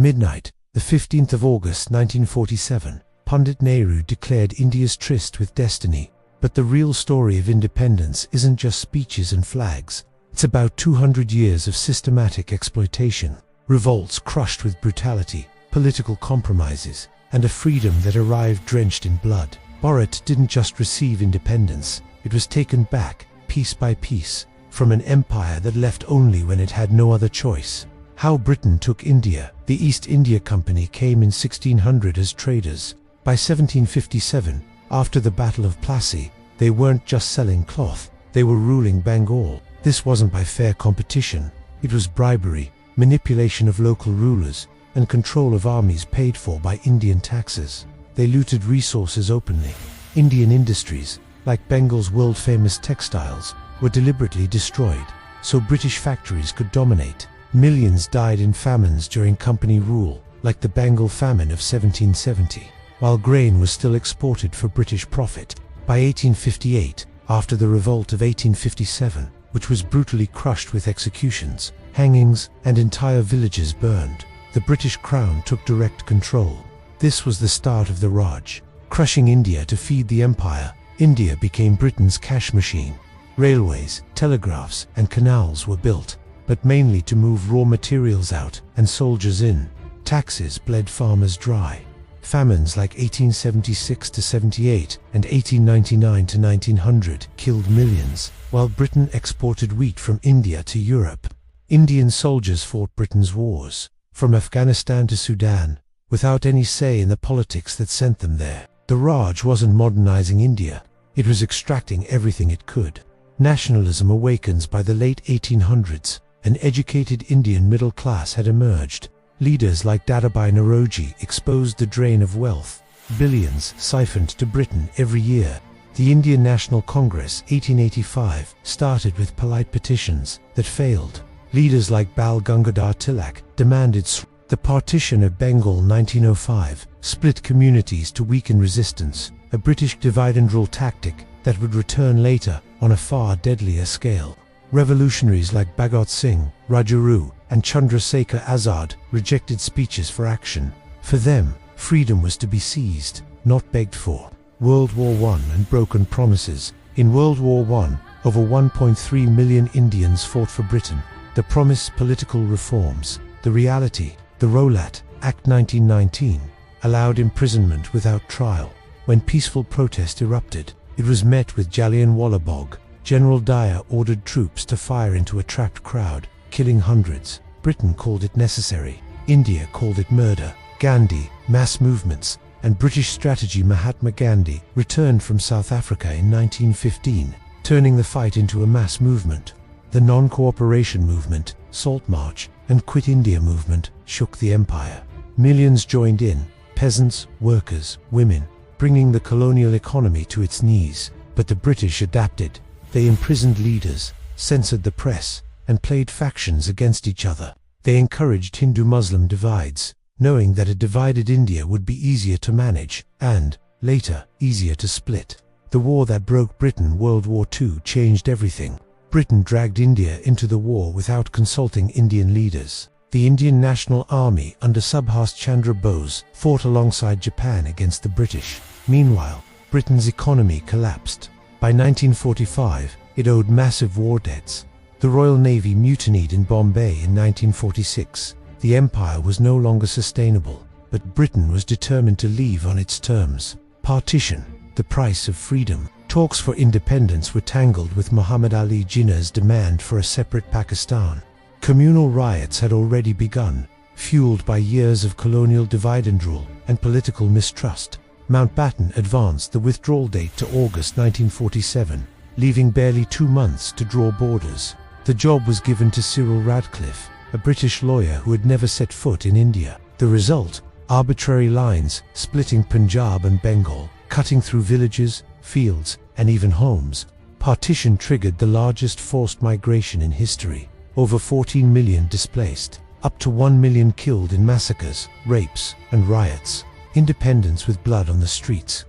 Midnight, the 15th of August 1947, Pandit Nehru declared India's tryst with destiny. But the real story of independence isn't just speeches and flags. It's about 200 years of systematic exploitation, revolts crushed with brutality, political compromises, and a freedom that arrived drenched in blood. Bharat didn't just receive independence, it was taken back, piece by piece, from an empire that left only when it had no other choice. How Britain took India. The East India Company came in 1600 as traders. By 1757, after the Battle of Plassey, they weren't just selling cloth, they were ruling Bengal. This wasn't by fair competition, it was bribery, manipulation of local rulers, and control of armies paid for by Indian taxes. They looted resources openly. Indian industries, like Bengal's world-famous textiles, were deliberately destroyed, so British factories could dominate. Millions died in famines during company rule, like the Bengal famine of 1770, while grain was still exported for British profit. By 1858, after the revolt of 1857, which was brutally crushed with executions, hangings, and entire villages burned, the British Crown took direct control. This was the start of the Raj. Crushing India to feed the empire, India became Britain's cash machine. Railways, telegraphs, and canals were built, but mainly to move raw materials out and soldiers in. Taxes bled farmers dry. Famines like 1876–78 and 1899–1900 killed millions, while Britain exported wheat from India to Europe. Indian soldiers fought Britain's wars, from Afghanistan to Sudan, without any say in the politics that sent them there. The Raj wasn't modernizing India, it was extracting everything it could. Nationalism Awakens. By the late 1800s, an educated Indian middle class had emerged. Leaders like Dadabhai Naoroji exposed the drain of wealth, billions siphoned to Britain every year. The Indian National Congress 1885 started with polite petitions that failed. Leaders like Bal Gangadhar Tilak demanded the Partition of Bengal 1905 split communities to weaken resistance, a British divide-and-rule tactic that would return later on a far deadlier scale. Revolutionaries like Bhagat Singh, Rajguru, and Chandrasekhar Azad rejected speeches for action. For them, freedom was to be seized, not begged for. World War I and broken promises. In World War I, over 1.3 million Indians fought for Britain. The promise, political reforms. The reality, the Rowlatt Act 1919, allowed imprisonment without trial. When peaceful protest erupted, it was met with Jallianwala Bagh. General Dyer ordered troops to fire into a trapped crowd, killing hundreds. Britain called it necessary. India called it murder. Gandhi, mass movements, and British strategy. Mahatma Gandhi returned from South Africa in 1915, turning the fight into a mass movement. The non-cooperation movement, Salt March, and Quit India movement shook the empire. Millions joined in, peasants, workers, women, bringing the colonial economy to its knees. But the British adapted. They imprisoned leaders, censored the press, and played factions against each other. They encouraged Hindu-Muslim divides, knowing that a divided India would be easier to manage, and, later, easier to split. The war that broke Britain, World War II, changed everything. Britain dragged India into the war without consulting Indian leaders. The Indian National Army under Subhas Chandra Bose fought alongside Japan against the British. Meanwhile, Britain's economy collapsed. By 1945, it owed massive war debts. The Royal Navy mutinied in Bombay in 1946. The empire was no longer sustainable, but Britain was determined to leave on its terms. Partition, the price of freedom. Talks for independence were tangled with Muhammad Ali Jinnah's demand for a separate Pakistan. Communal riots had already begun, fueled by years of colonial divide-and-rule and political mistrust. Mountbatten advanced the withdrawal date to August 1947, leaving barely 2 months to draw borders. The job was given to Cyril Radcliffe, a British lawyer who had never set foot in India. The result? Arbitrary lines splitting Punjab and Bengal, cutting through villages, fields, and even homes. Partition triggered the largest forced migration in history. Over 14 million displaced, up to 1 million killed in massacres, rapes, and riots. Independence with blood on the streets.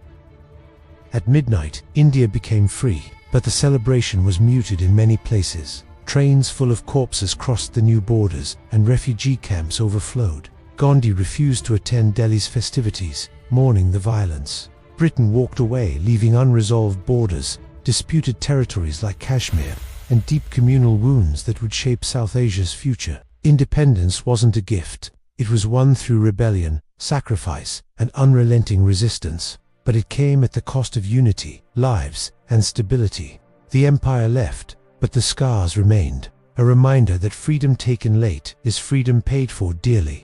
At midnight, India became free, but the celebration was muted in many places. Trains full of corpses crossed the new borders, and refugee camps overflowed. Gandhi refused to attend Delhi's festivities, mourning the violence. Britain walked away, leaving unresolved borders, disputed territories like Kashmir, and deep communal wounds that would shape South Asia's future. Independence wasn't a gift. It was won through rebellion, sacrifice, and unrelenting resistance. But it came at the cost of unity, lives, and stability. The empire left, but the scars remained, a reminder that freedom taken late is freedom paid for dearly.